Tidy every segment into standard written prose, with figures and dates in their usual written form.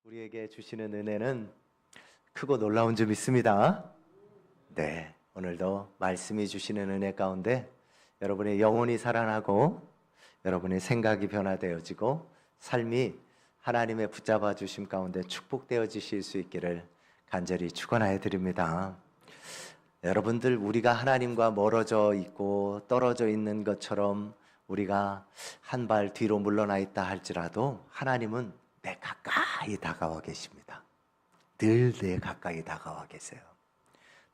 우리에게 주시는 은혜는 크고 놀라운 줄 믿습니다. 네, 오늘도 말씀이 주시는 은혜 가운데 여러분의 영혼이 살아나고 여러분의 생각이 변화되어지고 삶이 하나님의 붙잡아 주심 가운데 축복되어지실 수 있기를 간절히 축원하여 드립니다. 여러분들, 우리가 하나님과 멀어져 있고 떨어져 있는 것처럼 우리가 한 발 뒤로 물러나 있다 할지라도 하나님은 내 가까이 다가와 계십니다. 늘 내 가까이 다가와 계세요.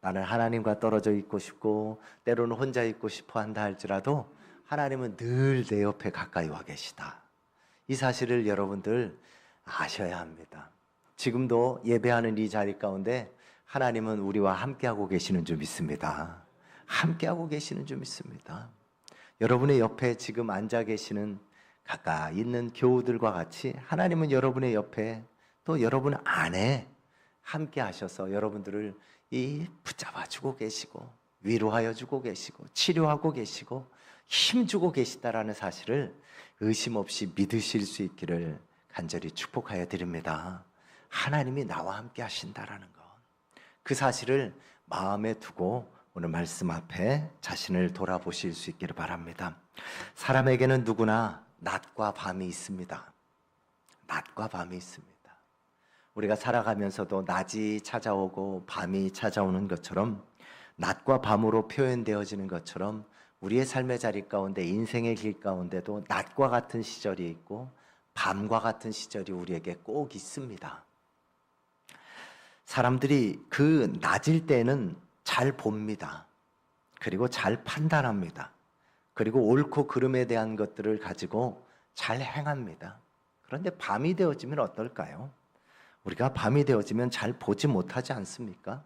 나는 하나님과 떨어져 있고 싶고 때로는 혼자 있고 싶어 한다 할지라도 하나님은 늘 내 옆에 가까이 와 계시다. 이 사실을 여러분들 아셔야 합니다. 지금도 예배하는 이 자리 가운데 하나님은 우리와 함께하고 계시는 줄 믿습니다. 함께하고 계시는 줄 믿습니다. 여러분의 옆에 지금 앉아 계시는 가까이 있는 교우들과 같이 하나님은 여러분의 옆에 또 여러분 안에 함께 하셔서 여러분들을 붙잡아 주고 계시고 위로하여 주고 계시고 치료하고 계시고 힘주고 계시다라는 사실을 의심 없이 믿으실 수 있기를 간절히 축복하여 드립니다. 하나님이 나와 함께 하신다라는 것, 그 사실을 마음에 두고 오늘 말씀 앞에 자신을 돌아보실 수 있기를 바랍니다. 사람에게는 누구나 낮과 밤이 있습니다. 낮과 밤이 있습니다. 우리가 살아가면서도 낮이 찾아오고 밤이 찾아오는 것처럼 낮과 밤으로 표현되어지는 것처럼 우리의 삶의 자리 가운데 인생의 길 가운데도 낮과 같은 시절이 있고 밤과 같은 시절이 우리에게 꼭 있습니다. 사람들이 그 낮일 때는 잘 봅니다. 그리고 잘 판단합니다. 그리고 옳고 그름에 대한 것들을 가지고 잘 행합니다. 그런데 밤이 되어지면 어떨까요? 우리가 밤이 되어지면 잘 보지 못하지 않습니까?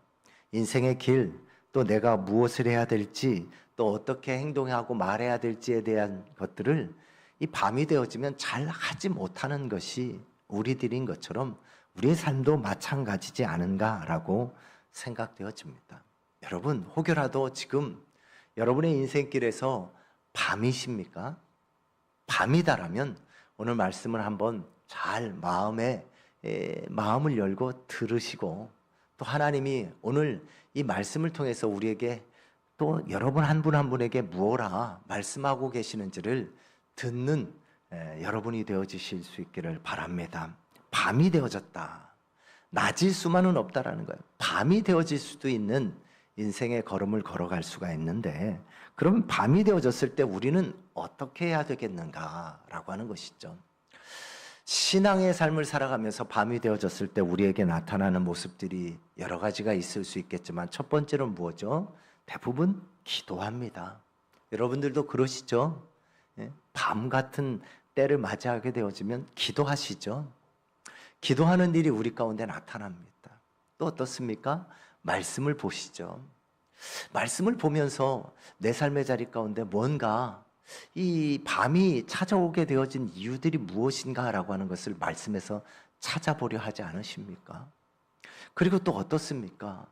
인생의 길, 또 내가 무엇을 해야 될지, 또 어떻게 행동하고 말해야 될지에 대한 것들을 이 밤이 되어지면 잘 하지 못하는 것이 우리들인 것처럼 우리의 삶도 마찬가지지 않은가라고 생각되어집니다. 여러분, 혹여라도 지금 여러분의 인생길에서 밤이십니까? 밤이다라면 오늘 말씀을 한번 잘 마음을 열고 들으시고 또 하나님이 오늘 이 말씀을 통해서 우리에게 또 여러분 한 분 한 분에게 무엇라 말씀하고 계시는지를 듣는 여러분이 되어지실 수 있기를 바랍니다. 밤이 되어졌다. 낮일 수만은 없다라는 거예요. 밤이 되어질 수도 있는 인생의 걸음을 걸어갈 수가 있는데 그럼 밤이 되어졌을 때 우리는 어떻게 해야 되겠는가라고 하는 것이죠. 신앙의 삶을 살아가면서 밤이 되어졌을 때 우리에게 나타나는 모습들이 여러 가지가 있을 수 있겠지만 첫 번째는 무엇이죠? 대부분 기도합니다. 여러분들도 그러시죠? 밤 같은 때를 맞이하게 되어지면 기도하시죠? 기도하는 일이 우리 가운데 나타납니다. 또 어떻습니까? 말씀을 보시죠. 말씀을 보면서 내 삶의 자리 가운데 뭔가 이 밤이 찾아오게 되어진 이유들이 무엇인가라고 하는 것을 말씀에서 찾아보려 하지 않으십니까? 그리고 또 어떻습니까?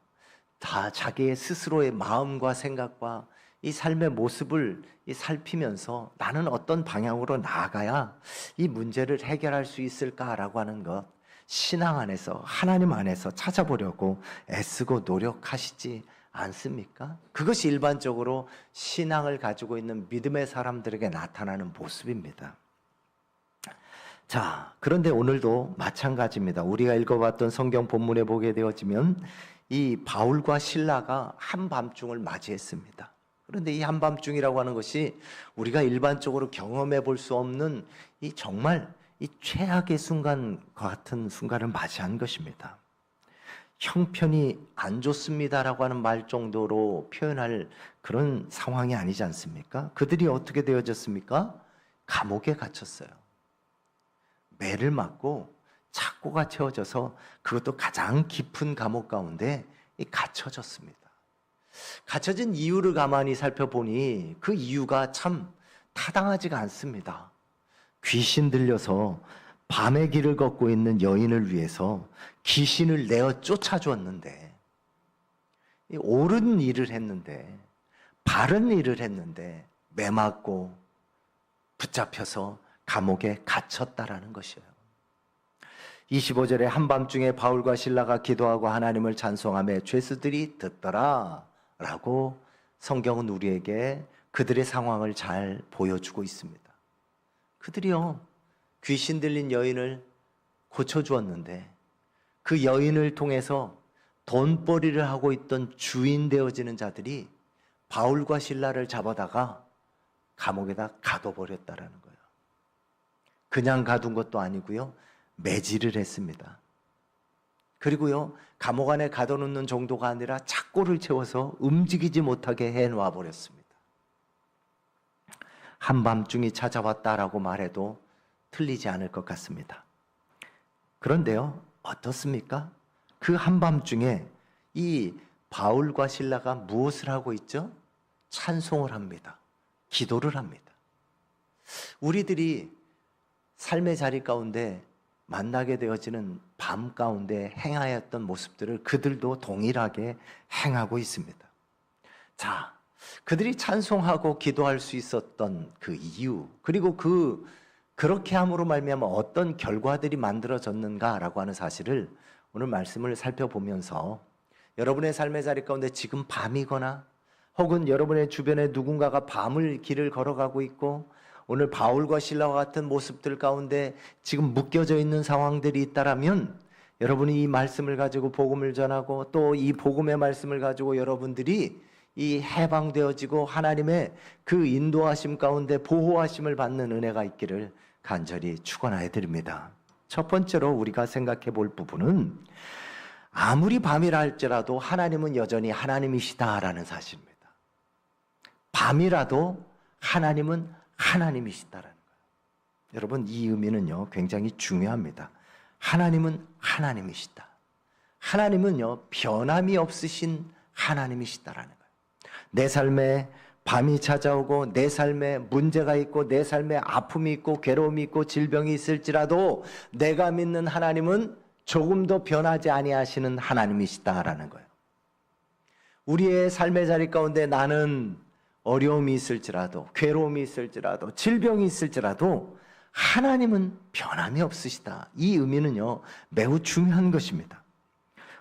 다 자기의 스스로의 마음과 생각과 이 삶의 모습을 살피면서 나는 어떤 방향으로 나아가야 이 문제를 해결할 수 있을까라고 하는 것, 신앙 안에서 하나님 안에서 찾아보려고 애쓰고 노력하시지 않습니까? 그것이 일반적으로 신앙을 가지고 있는 믿음의 사람들에게 나타나는 모습입니다. 자, 그런데 오늘도 마찬가지입니다. 우리가 읽어봤던 성경 본문에 보게 되어지면 이 바울과 실라가 한밤중을 맞이했습니다. 그런데 이 한밤중이라고 하는 것이 우리가 일반적으로 경험해 볼 수 없는 이 정말 이 최악의 순간과 같은 순간을 맞이한 것입니다. 형편이 안 좋습니다라고 하는 말 정도로 표현할 그런 상황이 아니지 않습니까? 그들이 어떻게 되어졌습니까? 감옥에 갇혔어요. 매를 맞고 착고가 채워져서 그것도 가장 깊은 감옥 가운데 갇혀졌습니다. 갇혀진 이유를 가만히 살펴보니 그 이유가 참 타당하지가 않습니다. 귀신 들려서 밤의 길을 걷고 있는 여인을 위해서 귀신을 내어 쫓아주었는데 옳은 일을 했는데 바른 일을 했는데 매맞고 붙잡혀서 감옥에 갇혔다라는 것이에요. 25절에 한밤중에 바울과 실라가 기도하고 하나님을 찬송하며 죄수들이 듣더라 라고 성경은 우리에게 그들의 상황을 잘 보여주고 있습니다. 그들이요, 귀신 들린 여인을 고쳐주었는데 그 여인을 통해서 돈벌이를 하고 있던 주인 되어지는 자들이 바울과 실라를 잡아다가 감옥에다 가둬버렸다라는 거예요. 그냥 가둔 것도 아니고요, 매질을 했습니다. 그리고요, 감옥 안에 가둬놓는 정도가 아니라 착고를 채워서 움직이지 못하게 해놓아 버렸습니다. 한밤중이 찾아왔다라고 말해도 틀리지 않을 것 같습니다. 그런데요, 어떻습니까? 그 한밤중에 이 바울과 실라가 무엇을 하고 있죠? 찬송을 합니다. 기도를 합니다. 우리들이 삶의 자리 가운데 만나게 되어지는 밤 가운데 행하였던 모습들을 그들도 동일하게 행하고 있습니다. 자, 그들이 찬송하고 기도할 수 있었던 그 이유, 그리고 그렇게 함으로 말미암아 어떤 결과들이 만들어졌는가라고 하는 사실을 오늘 말씀을 살펴보면서 여러분의 삶의 자리 가운데 지금 밤이거나 혹은 여러분의 주변에 누군가가 밤을 길을 걸어가고 있고 오늘 바울과 실라와 같은 모습들 가운데 지금 묶여져 있는 상황들이 있다라면 여러분이 이 말씀을 가지고 복음을 전하고 또 이 복음의 말씀을 가지고 여러분들이 이 해방되어지고 하나님의 그 인도하심 가운데 보호하심을 받는 은혜가 있기를 간절히 축원하여 드립니다. 첫 번째로 우리가 생각해 볼 부분은 아무리 밤이라 할지라도 하나님은 여전히 하나님이시다라는 사실입니다. 밤이라도 하나님은 하나님이시다라는 거예요. 여러분, 이 의미는요 굉장히 중요합니다. 하나님은 하나님이시다. 하나님은요 변함이 없으신 하나님이시다라는 거예요. 내 삶에 밤이 찾아오고 내 삶에 문제가 있고 내 삶에 아픔이 있고 괴로움이 있고 질병이 있을지라도 내가 믿는 하나님은 조금도 변하지 아니하시는 하나님이시다라는 거예요. 우리의 삶의 자리 가운데 나는 어려움이 있을지라도 괴로움이 있을지라도 질병이 있을지라도 하나님은 변함이 없으시다. 이 의미는요 매우 중요한 것입니다.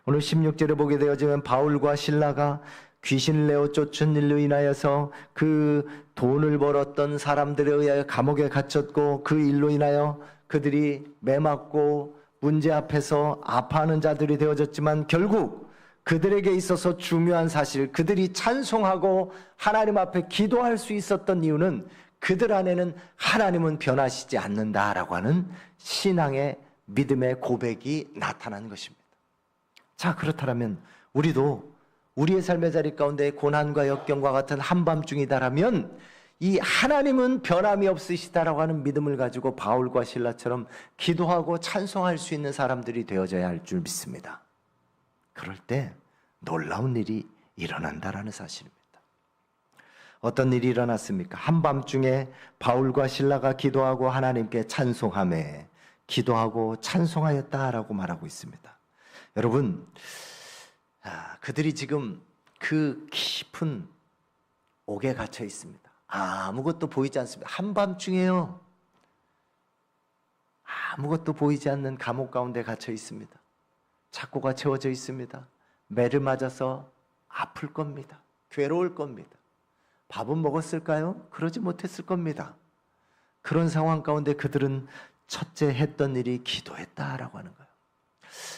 오늘 16절에 보게 되어지면 바울과 실라가 귀신을 내어 쫓은 일로 인하여서 그 돈을 벌었던 사람들에 의하여 감옥에 갇혔고 그 일로 인하여 그들이 매맞고 문제 앞에서 아파하는 자들이 되어졌지만 결국 그들에게 있어서 중요한 사실, 그들이 찬송하고 하나님 앞에 기도할 수 있었던 이유는 그들 안에는 하나님은 변하시지 않는다라고 하는 신앙의 믿음의 고백이 나타난 것입니다. 자, 그렇다면 우리도 우리의 삶의 자리 가운데 고난과 역경과 같은 한밤중이다라면 이 하나님은 변함이 없으시다라고 하는 믿음을 가지고 바울과 실라처럼 기도하고 찬송할 수 있는 사람들이 되어져야 할 줄 믿습니다. 그럴 때 놀라운 일이 일어난다라는 사실입니다. 어떤 일이 일어났습니까? 한밤중에 바울과 실라가 기도하고 하나님께 찬송하며 기도하고 찬송하였다라고 말하고 있습니다. 여러분, 그들이 지금 그 깊은 옥에 갇혀 있습니다. 아무것도 보이지 않습니다. 한밤중에요. 아무것도 보이지 않는 감옥 가운데 갇혀 있습니다. 착고가 채워져 있습니다. 매를 맞아서 아플 겁니다. 괴로울 겁니다. 밥은 먹었을까요? 그러지 못했을 겁니다. 그런 상황 가운데 그들은 첫째 했던 일이 기도했다라고 하는 거예요.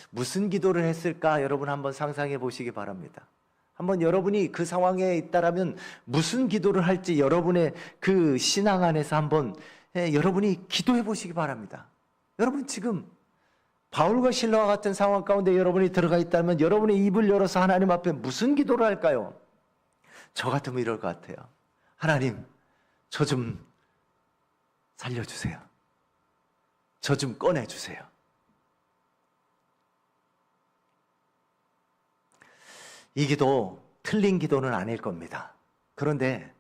무슨 기도를 했을까? 여러분 한번 상상해 보시기 바랍니다. 한번 여러분이 그 상황에 있다라면 무슨 기도를 할지 여러분의 그 신앙 안에서 한번 여러분이 기도해 보시기 바랍니다. 여러분 지금 바울과 실라와 같은 상황 가운데 여러분이 들어가 있다면 여러분의 입을 열어서 하나님 앞에 무슨 기도를 할까요? 저 같으면 이럴 것 같아요. 하나님, 저 좀 살려주세요. 저 좀 꺼내주세요. 이 기도 틀린 기도는 아닐 겁니다. 그런데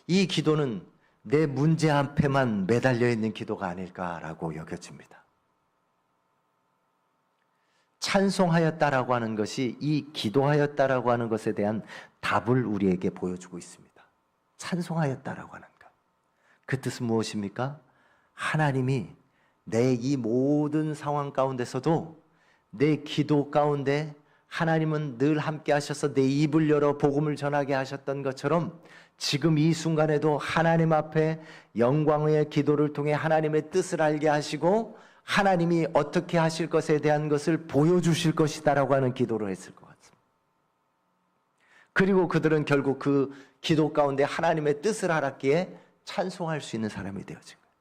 이 기도는 내 문제 앞에만 매달려 있는 기도가 아닐까라고 여겨집니다. 찬송하였다라고 하는 것이 이 기도하였다라고 하는 것에 대한 답을 우리에게 보여주고 있습니다. 찬송하였다라고 하는 것. 그 뜻은 무엇입니까? 하나님이 내 이 모든 상황 가운데서도 내 기도 가운데 하나님은 늘 함께 하셔서 내 입을 열어 복음을 전하게 하셨던 것처럼 지금 이 순간에도 하나님 앞에 영광의 기도를 통해 하나님의 뜻을 알게 하시고 하나님이 어떻게 하실 것에 대한 것을 보여주실 것이다라고 하는 기도를 했을 것 같습니다. 그리고 그들은 결국 그 기도 가운데 하나님의 뜻을 알았기에 찬송할 수 있는 사람이 되어진 거예요.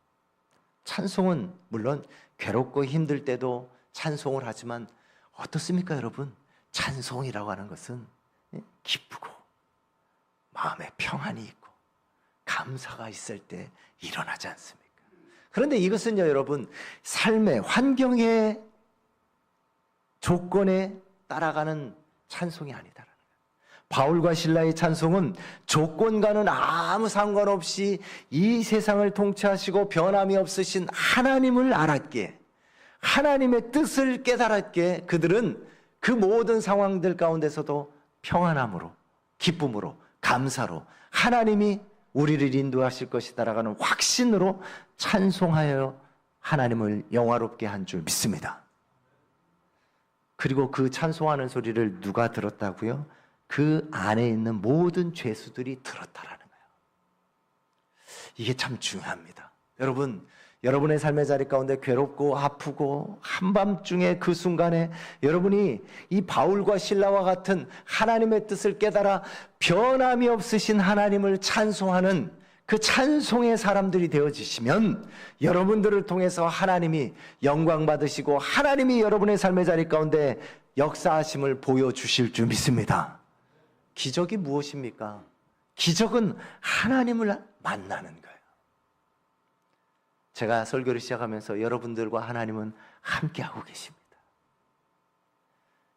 찬송은 물론 괴롭고 힘들 때도 찬송을 하지만 어떻습니까, 여러분? 찬송이라고 하는 것은 기쁘고 마음에 평안이 있고 감사가 있을 때 일어나지 않습니까? 그런데 이것은요, 여러분, 삶의 환경의 조건에 따라가는 찬송이 아니다라는 거예요. 바울과 실라의 찬송은 조건과는 아무 상관없이 이 세상을 통치하시고 변함이 없으신 하나님을 알았기에, 하나님의 뜻을 깨달았기에 그들은 그 모든 상황들 가운데서도 평안함으로, 기쁨으로, 감사로 하나님이 우리를 인도하실 것이다라는 확신으로 찬송하여 하나님을 영화롭게 한 줄 믿습니다. 그리고 그 찬송하는 소리를 누가 들었다고요? 그 안에 있는 모든 죄수들이 들었다라는 거예요. 이게 참 중요합니다. 여러분, 여러분의 삶의 자리 가운데 괴롭고 아프고 한밤중에 그 순간에 여러분이 이 바울과 실라와 같은 하나님의 뜻을 깨달아 변함이 없으신 하나님을 찬송하는 그 찬송의 사람들이 되어지시면 여러분들을 통해서 하나님이 영광 받으시고 하나님이 여러분의 삶의 자리 가운데 역사하심을 보여주실 줄 믿습니다. 기적이 무엇입니까? 기적은 하나님을 만나는 거예요. 제가 설교를 시작하면서 여러분들과 하나님은 함께하고 계십니다.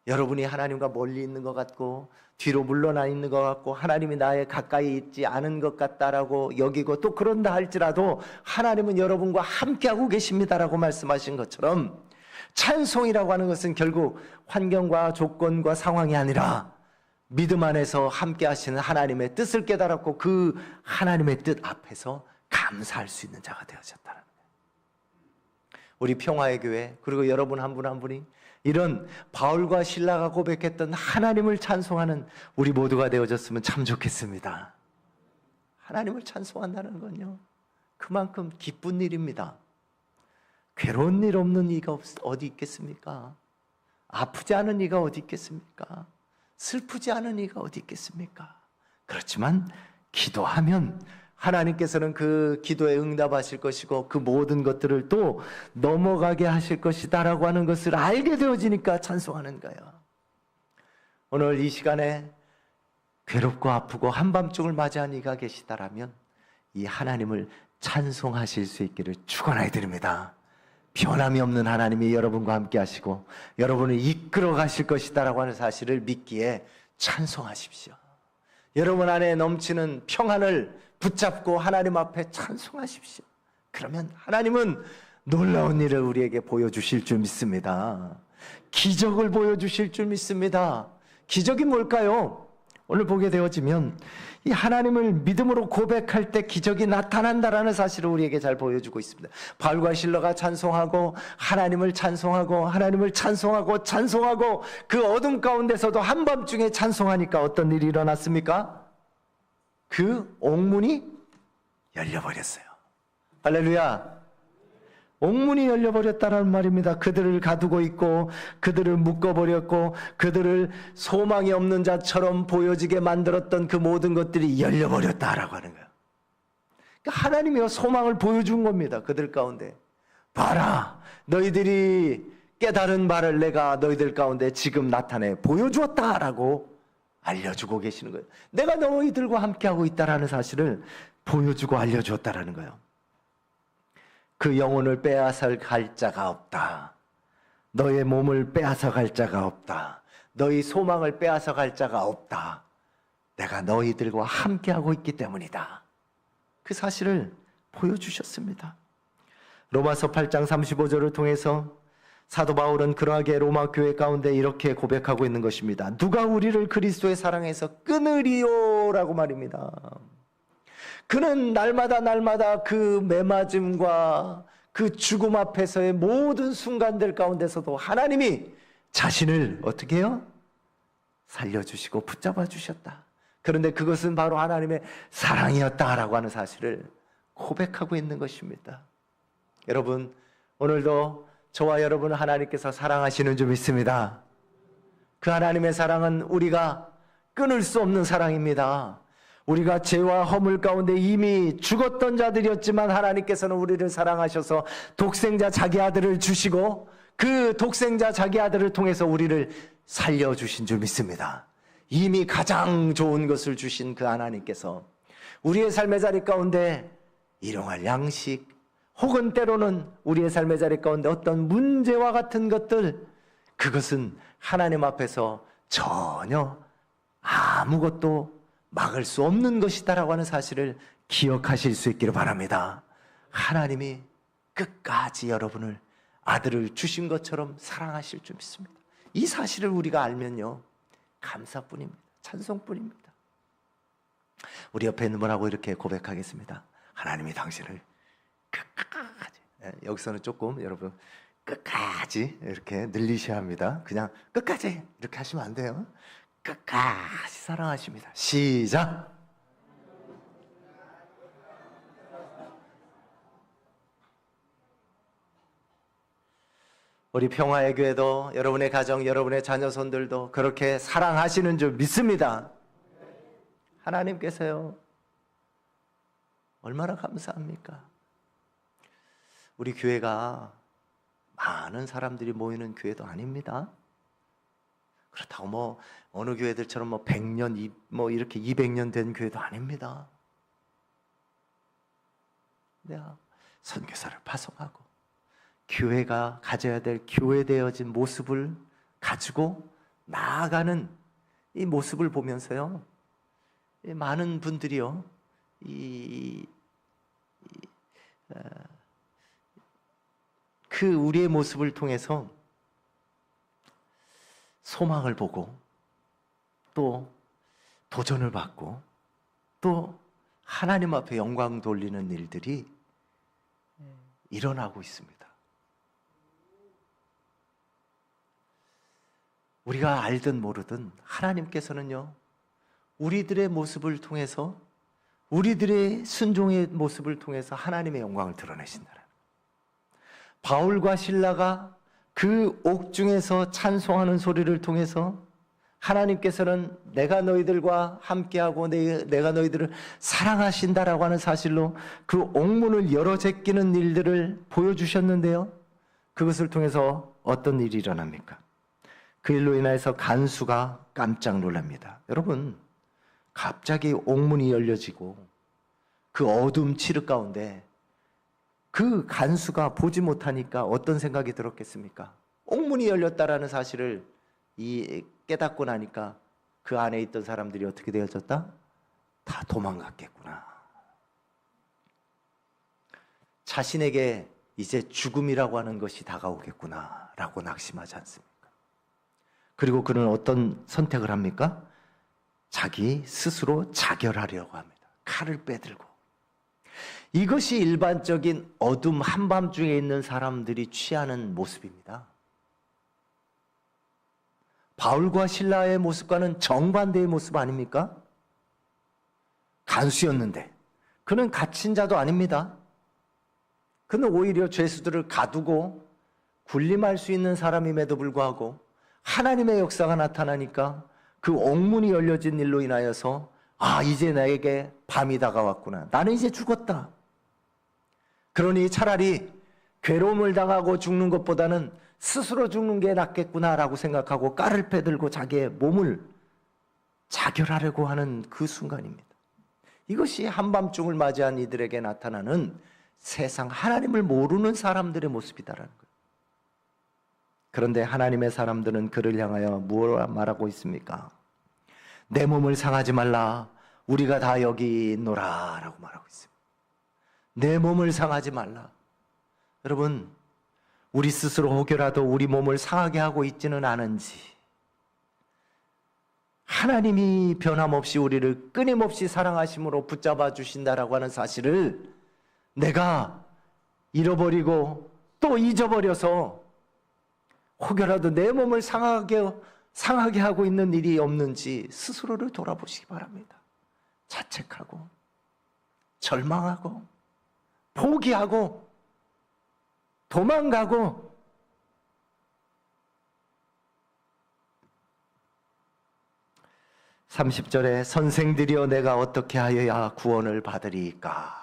여러분이 하나님과 멀리 있는 것 같고 뒤로 물러나 있는 것 같고 하나님이 나에 가까이 있지 않은 것 같다라고 여기고 또 그런다 할지라도 하나님은 여러분과 함께하고 계십니다라고 말씀하신 것처럼 찬송이라고 하는 것은 결국 환경과 조건과 상황이 아니라 믿음 안에서 함께 하시는 하나님의 뜻을 깨달았고 그 하나님의 뜻 앞에서 감사할 수 있는 자가 되어졌다는 거예요. 우리 평화의 교회 그리고 여러분 한 분 한 분이 이런 바울과 실라가 고백했던 하나님을 찬송하는 우리 모두가 되어졌으면 참 좋겠습니다. 하나님을 찬송한다는 건요, 그만큼 기쁜 일입니다. 괴로운 일 없는 이가 어디 있겠습니까? 아프지 않은 이가 어디 있겠습니까? 슬프지 않은 이가 어디 있겠습니까? 그렇지만 기도하면 하나님께서는 그 기도에 응답하실 것이고 그 모든 것들을 또 넘어가게 하실 것이다라고 하는 것을 알게 되어지니까 찬송하는 거예요. 오늘 이 시간에 괴롭고 아프고 한밤중을 맞이한 이가 계시다라면 이 하나님을 찬송하실 수 있기를 축원하여 드립니다. 변함이 없는 하나님이 여러분과 함께 하시고 여러분을 이끌어 가실 것이다라고 하는 사실을 믿기에 찬송하십시오. 여러분 안에 넘치는 평안을 붙잡고 하나님 앞에 찬송하십시오. 그러면 하나님은 놀라운 일을 우리에게 보여주실 줄 믿습니다. 기적을 보여주실 줄 믿습니다. 기적이 뭘까요? 오늘 보게 되어지면 이 하나님을 믿음으로 고백할 때 기적이 나타난다라는 사실을 우리에게 잘 보여주고 있습니다. 바울과 실라가 찬송하고 하나님을 찬송하고 하나님을 찬송하고 찬송하고 그 어둠 가운데서도 한밤중에 찬송하니까 어떤 일이 일어났습니까? 그 옥문이 열려버렸어요. 할렐루야. 옥문이 열려버렸다는 말입니다. 그들을 가두고 있고 그들을 묶어버렸고 그들을 소망이 없는 자처럼 보여지게 만들었던 그 모든 것들이 열려버렸다라고 하는 거예요. 그러니까 하나님이 소망을 보여준 겁니다. 그들 가운데. 봐라, 너희들이 깨달은 바를 내가 너희들 가운데 지금 나타내 보여주었다라고 알려주고 계시는 거예요. 내가 너희들과 함께하고 있다라는 사실을 보여주고 알려주었다라는 거예요. 그 영혼을 빼앗아 갈 자가 없다. 너의 몸을 빼앗아 갈 자가 없다. 너희 소망을 빼앗아 갈 자가 없다. 내가 너희들과 함께하고 있기 때문이다. 그 사실을 보여주셨습니다. 로마서 8장 35절을 통해서 사도 바울은 그러하게 로마 교회 가운데 이렇게 고백하고 있는 것입니다. 누가 우리를 그리스도의 사랑에서 끊으리요라고 말입니다. 그는 날마다 그 매맞음과 그 죽음 앞에서의 모든 순간들 가운데서도 하나님이 자신을 어떻게 해요? 살려주시고 붙잡아 주셨다. 그런데 그것은 바로 하나님의 사랑이었다라고 하는 사실을 고백하고 있는 것입니다. 여러분, 오늘도 저와 여러분을 하나님께서 사랑하시는 줄 믿습니다. 그 하나님의 사랑은 우리가 끊을 수 없는 사랑입니다. 우리가 죄와 허물 가운데 이미 죽었던 자들이었지만 하나님께서는 우리를 사랑하셔서 독생자 자기 아들을 주시고 그 독생자 자기 아들을 통해서 우리를 살려주신 줄 믿습니다. 이미 가장 좋은 것을 주신 그 하나님께서 우리의 삶의 자리 가운데 일용할 양식 혹은 때로는 우리의 삶의 자리 가운데 어떤 문제와 같은 것들, 그것은 하나님 앞에서 전혀 아무것도 막을 수 없는 것이다라고 하는 사실을 기억하실 수 있기를 바랍니다. 하나님이 끝까지 여러분을 아들을 주신 것처럼 사랑하실 줄 믿습니다. 이 사실을 우리가 알면요, 감사뿐입니다. 찬송뿐입니다. 우리 옆에 있는 분하고 이렇게 고백하겠습니다. 하나님이 당신을 끝까지, 여기서는 조금 여러분 끝까지 이렇게 늘리셔야 합니다. 그냥 끝까지 이렇게 하시면 안 돼요. 끝까지 사랑하십니다. 시작! 우리 평화의 교회도 여러분의 가정, 여러분의 자녀손들도 그렇게 사랑하시는 줄 믿습니다. 하나님께서요, 얼마나 감사합니까? 우리 교회가 많은 사람들이 모이는 교회도 아닙니다. 그렇다고 뭐 어느 교회들처럼 뭐 100년, 뭐 이렇게 200년 된 교회도 아닙니다. 내가 선교사를 파송하고 교회가 가져야 될 교회되어진 모습을 가지고 나아가는 이 모습을 보면서요, 많은 분들이요, 그 우리의 모습을 통해서 소망을 보고 또 도전을 받고 또 하나님 앞에 영광 돌리는 일들이 일어나고 있습니다. 우리가 알든 모르든 하나님께서는요, 우리들의 모습을 통해서, 우리들의 순종의 모습을 통해서 하나님의 영광을 드러내신다는 거예요. 바울과 실라가 그 옥중에서 찬송하는 소리를 통해서 하나님께서는 내가 너희들과 함께하고 내가 너희들을 사랑하신다라고 하는 사실로 그 옥문을 열어 제끼는 일들을 보여주셨는데요, 그것을 통해서 어떤 일이 일어납니까? 그 일로 인해서 간수가 깜짝 놀랍니다. 여러분, 갑자기 옥문이 열려지고 그 어둠 칠흑 가운데 그 간수가 보지 못하니까 어떤 생각이 들었겠습니까? 옥문이 열렸다라는 사실을 깨닫고 나니까 그 안에 있던 사람들이 어떻게 되어졌다? 다 도망갔겠구나. 자신에게 이제 죽음이라고 하는 것이 다가오겠구나 라고 낙심하지 않습니까? 그리고 그는 어떤 선택을 합니까? 자기 스스로 자결하려고 합니다. 칼을 빼들고. 이것이 일반적인 어둠 한밤중에 있는 사람들이 취하는 모습입니다. 바울과 실라의 모습과는 정반대의 모습 아닙니까? 간수였는데 그는 갇힌 자도 아닙니다. 그는 오히려 죄수들을 가두고 군림할 수 있는 사람임에도 불구하고 하나님의 역사가 나타나니까 그 옥문이 열려진 일로 인하여서 이제 나에게 밤이 다가왔구나. 나는 이제 죽었다. 그러니 차라리 괴로움을 당하고 죽는 것보다는 스스로 죽는 게 낫겠구나라고 생각하고 칼을 빼들고 자기의 몸을 자결하려고 하는 그 순간입니다. 이것이 한밤중을 맞이한 이들에게 나타나는 세상 하나님을 모르는 사람들의 모습이다라는 거예요. 그런데 하나님의 사람들은 그를 향하여 무엇을 말하고 있습니까? 내 몸을 상하지 말라. 우리가 다 여기 있노라 라고 말하고 있습니다. 내 몸을 상하지 말라. 여러분, 우리 스스로 혹여라도 우리 몸을 상하게 하고 있지는 않은지, 하나님이 변함없이 우리를 끊임없이 사랑하심으로 붙잡아 주신다라고 하는 사실을 내가 잃어버리고 또 잊어버려서 혹여라도 내 몸을 상하게 하고 있는 일이 없는지 스스로를 돌아보시기 바랍니다. 자책하고 절망하고 포기하고 도망가고 (30절에) 선생들이여 내가 어떻게 하여야 구원을 받으리까?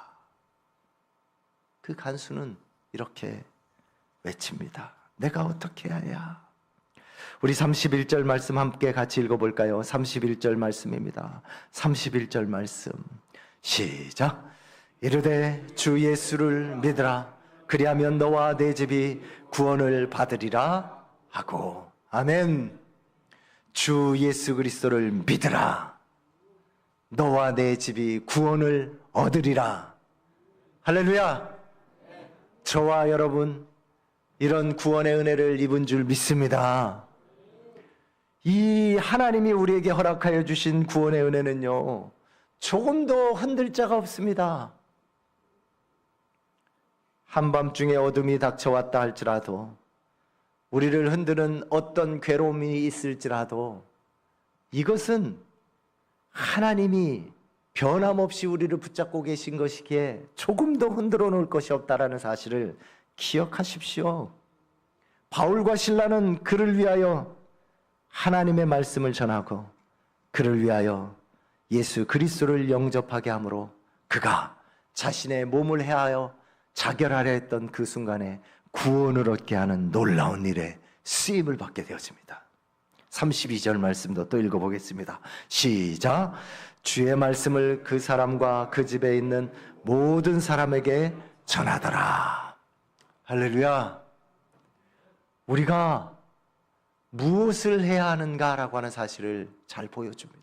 그 간수는 이렇게 외칩니다. 내가 어떻게 해야? 우리 31절 말씀 함께 같이 읽어볼까요? 31절 말씀입니다. 31절 말씀 시작. 이르되 주 예수를 믿으라. 그리하면 너와 내 집이 구원을 받으리라 하고. 아멘. 주 예수 그리스도를 믿으라. 너와 내 집이 구원을 얻으리라. 할렐루야. 저와 여러분 이런 구원의 은혜를 입은 줄 믿습니다. 이 하나님이 우리에게 허락하여 주신 구원의 은혜는요, 조금도 흔들 자가 없습니다. 한밤중에 어둠이 닥쳐왔다 할지라도, 우리를 흔드는 어떤 괴로움이 있을지라도, 이것은 하나님이 변함없이 우리를 붙잡고 계신 것이기에 조금도 흔들어 놓을 것이 없다라는 사실을 기억하십시오. 바울과 실라는 그를 위하여 하나님의 말씀을 전하고 그를 위하여 예수 그리스도를 영접하게 함으로 그가 자신의 몸을 해하여 자결하려 했던 그 순간에 구원을 얻게 하는 놀라운 일에 쓰임을 받게 되었습니다. 32절 말씀도 또 읽어보겠습니다. 시작. 주의 말씀을 그 사람과 그 집에 있는 모든 사람에게 전하더라. 할렐루야. 우리가 무엇을 해야 하는가라고 하는 사실을 잘 보여줍니다.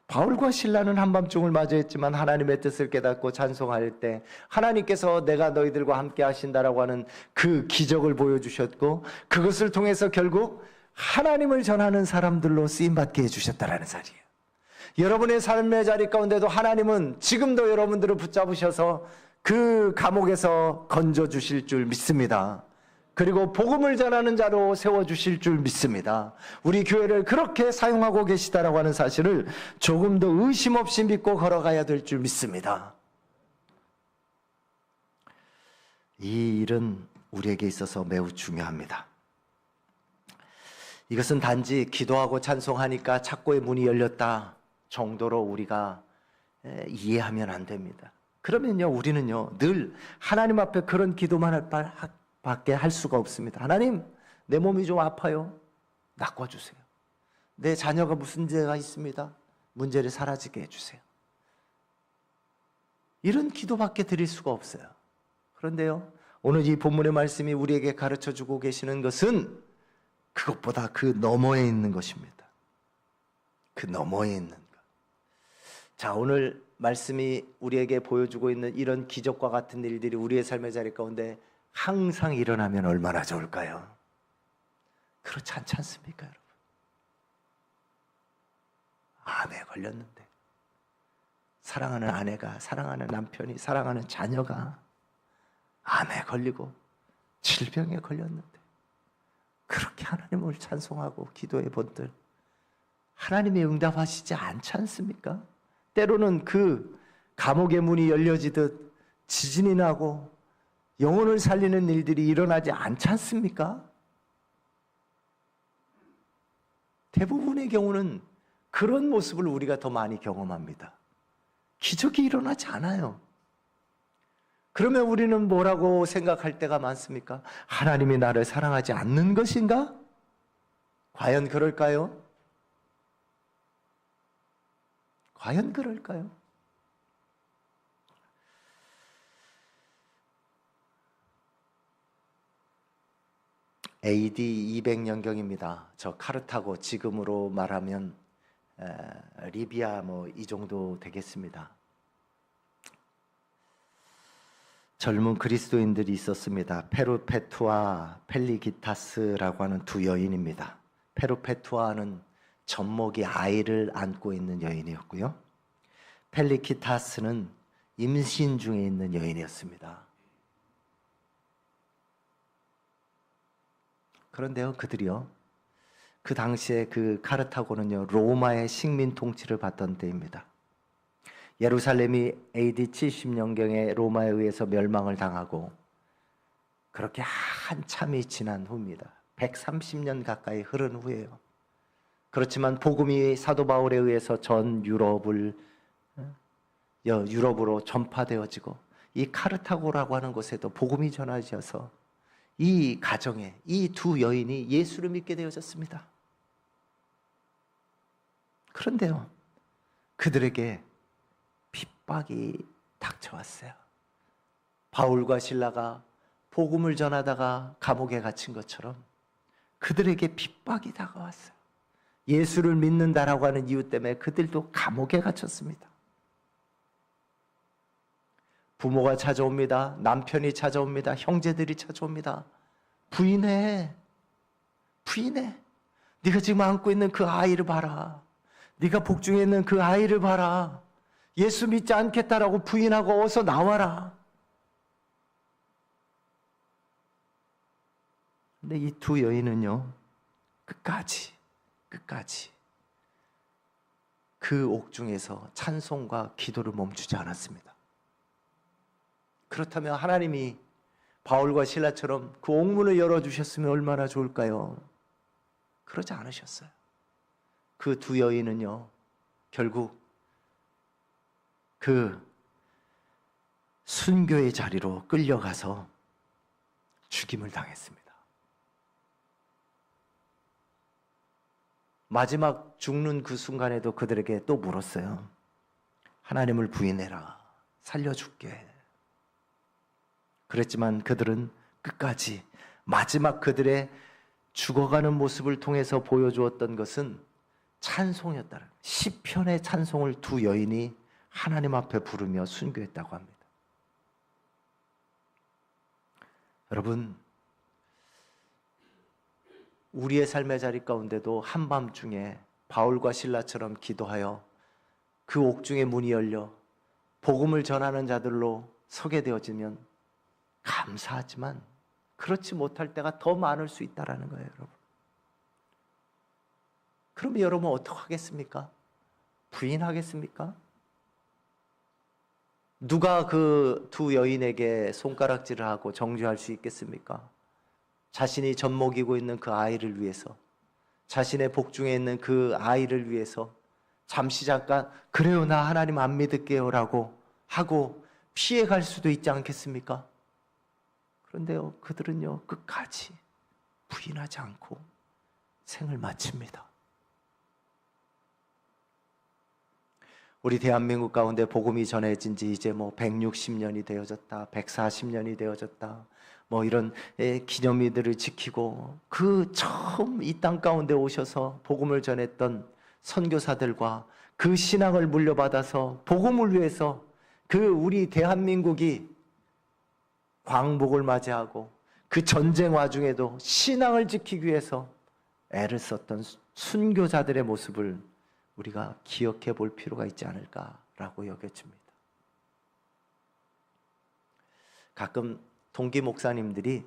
바울과 실라는 한밤중을 맞이했지만 하나님의 뜻을 깨닫고 찬송할 때 하나님께서 내가 너희들과 함께 하신다라고 하는 그 기적을 보여주셨고, 그것을 통해서 결국 하나님을 전하는 사람들로 쓰임받게 해주셨다라는 사실이에요. 여러분의 삶의 자리 가운데도 하나님은 지금도 여러분들을 붙잡으셔서 그 감옥에서 건져주실 줄 믿습니다. 그리고 복음을 전하는 자로 세워주실 줄 믿습니다. 우리 교회를 그렇게 사용하고 계시다라고 하는 사실을 조금 더 의심 없이 믿고 걸어가야 될 줄 믿습니다. 이 일은 우리에게 있어서 매우 중요합니다. 이것은 단지 기도하고 찬송하니까 착고의 문이 열렸다 정도로 우리가 이해하면 안 됩니다. 그러면요, 우리는요 늘 하나님 앞에 그런 기도만 밖에 할 수가 없습니다. 하나님, 내 몸이 좀 아파요. 낚아주세요. 내 자녀가 무슨 죄가 있습니다. 문제를 사라지게 해주세요. 이런 기도밖에 드릴 수가 없어요. 그런데요, 오늘 이 본문의 말씀이 우리에게 가르쳐주고 계시는 것은 그것보다 그 너머에 있는 것입니다. 그 너머에 있는 것. 자, 오늘 말씀이 우리에게 보여주고 있는 이런 기적과 같은 일들이 우리의 삶의 자리 가운데 항상 일어나면 얼마나 좋을까요? 그렇지 않지 않습니까, 여러분? 암에 걸렸는데, 사랑하는 아내가, 사랑하는 남편이, 사랑하는 자녀가 암에 걸리고 질병에 걸렸는데, 그렇게 하나님을 찬송하고 기도해 본들 하나님이 응답하시지 않지 않습니까? 때로는 그 감옥의 문이 열려지듯 지진이 나고 영혼을 살리는 일들이 일어나지 않지 않습니까? 대부분의 경우는 그런 모습을 우리가 더 많이 경험합니다. 기적이 일어나지 않아요. 그러면 우리는 뭐라고 생각할 때가 많습니까? 하나님이 나를 사랑하지 않는 것인가? 과연 그럴까요? 과연 그럴까요? AD 200년경입니다. 저 카르타고, 지금으로 말하면 리비아 이 정도 되겠습니다. 젊은 그리스도인들이 있었습니다. 페르페투아 펠리기타스라고 하는 두 여인입니다. 페르페투아는 젖먹이 아이를 안고 있는 여인이었고요. 펠리기타스는 임신 중에 있는 여인이었습니다. 그런데요, 그들이요, 그 당시에 그 카르타고는요, 로마의 식민 통치를 받던 때입니다. 예루살렘이 AD 70년경에 로마에 의해서 멸망을 당하고 그렇게 한참이 지난 후입니다. 130년 가까이 흐른 후예요. 그렇지만 복음이 사도 바울에 의해서 전 유럽으로 전파되어지고 이 카르타고라고 하는 곳에도 복음이 전해져서 이 가정에 이 두 여인이 예수를 믿게 되어졌습니다. 그런데요, 그들에게 핍박이 닥쳐왔어요. 바울과 실라가 복음을 전하다가 감옥에 갇힌 것처럼 그들에게 핍박이 다가왔어요. 예수를 믿는다라고 하는 이유 때문에 그들도 감옥에 갇혔습니다. 부모가 찾아옵니다. 남편이 찾아옵니다. 형제들이 찾아옵니다. 부인해. 네가 지금 안고 있는 그 아이를 봐라. 네가 복중에 있는 그 아이를 봐라. 예수 믿지 않겠다라고 부인하고 어서 나와라. 근데 이 두 여인은요, 끝까지 그 옥중에서 찬송과 기도를 멈추지 않았습니다. 그렇다면 하나님이 바울과 실라처럼 그 옥문을 열어주셨으면 얼마나 좋을까요? 그러지 않으셨어요. 그 두 여인은요, 결국 그 순교의 자리로 끌려가서 죽임을 당했습니다. 마지막 죽는 그 순간에도 그들에게 또 물었어요. 하나님을 부인해라. 살려줄게. 그랬지만 그들은 끝까지 마지막 그들의 죽어가는 모습을 통해서 보여주었던 것은 찬송이었다는, 시편의 찬송을 두 여인이 하나님 앞에 부르며 순교했다고 합니다. 여러분, 우리의 삶의 자리 가운데도 한밤중에 바울과 실라처럼 기도하여 그 옥중의 문이 열려 복음을 전하는 자들로 서게 되어지면 감사하지만 그렇지 못할 때가 더 많을 수 있다는 거예요, 여러분. 그러면 여러분 어떻게 하겠습니까? 부인하겠습니까? 누가 그 두 여인에게 손가락질을 하고 정죄할 수 있겠습니까? 자신이 젖먹이고 있는 그 아이를 위해서, 자신의 복중에 있는 그 아이를 위해서 잠시 잠깐 그래요, 나 하나님 안 믿을게요 라고 하고 피해갈 수도 있지 않겠습니까? 그런데요, 그들은요, 끝까지 부인하지 않고 생을 마칩니다. 우리 대한민국 가운데 복음이 전해진 지 이제 160년이 되어졌다, 140년이 되어졌다, 이런 기념일들을 지키고 그 처음 이 땅 가운데 오셔서 복음을 전했던 선교사들과 그 신앙을 물려받아서 복음을 위해서 그 우리 대한민국이 광복을 맞이하고 그 전쟁 와중에도 신앙을 지키기 위해서 애를 썼던 순교자들의 모습을 우리가 기억해 볼 필요가 있지 않을까라고 여겨집니다. 가끔 동기 목사님들이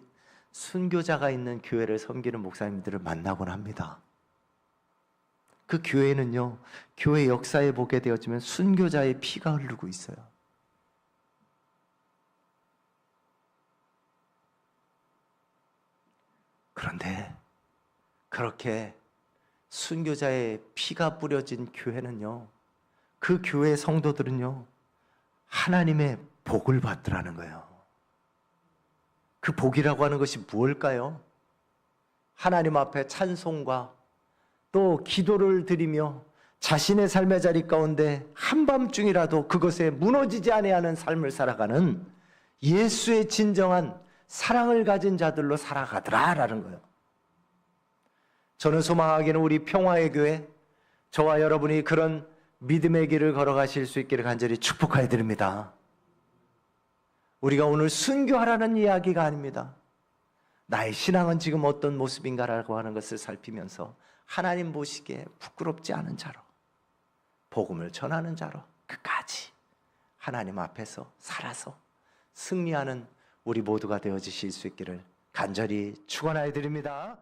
순교자가 있는 교회를 섬기는 목사님들을 만나곤 합니다. 그 교회는요, 교회 역사에 보게 되어지면 순교자의 피가 흐르고 있어요. 그런데 그렇게 순교자의 피가 뿌려진 교회는요, 그 교회 성도들은요, 하나님의 복을 받더라는 거예요. 그 복이라고 하는 것이 무엇일까요? 하나님 앞에 찬송과 또 기도를 드리며 자신의 삶의 자리 가운데 한밤중이라도 그것에 무너지지 아니하는 삶을 살아가는 예수의 진정한 사랑을 가진 자들로 살아가더라라는 거예요. 저는 소망하기는 우리 평화의 교회, 저와 여러분이 그런 믿음의 길을 걸어가실 수 있기를 간절히 축복하여 드립니다. 우리가 오늘 순교하라는 이야기가 아닙니다. 나의 신앙은 지금 어떤 모습인가라고 하는 것을 살피면서 하나님 보시기에 부끄럽지 않은 자로, 복음을 전하는 자로 끝까지 하나님 앞에서 살아서 승리하는 우리 모두가 되어지실 수 있기를 간절히 축원하여 드립니다.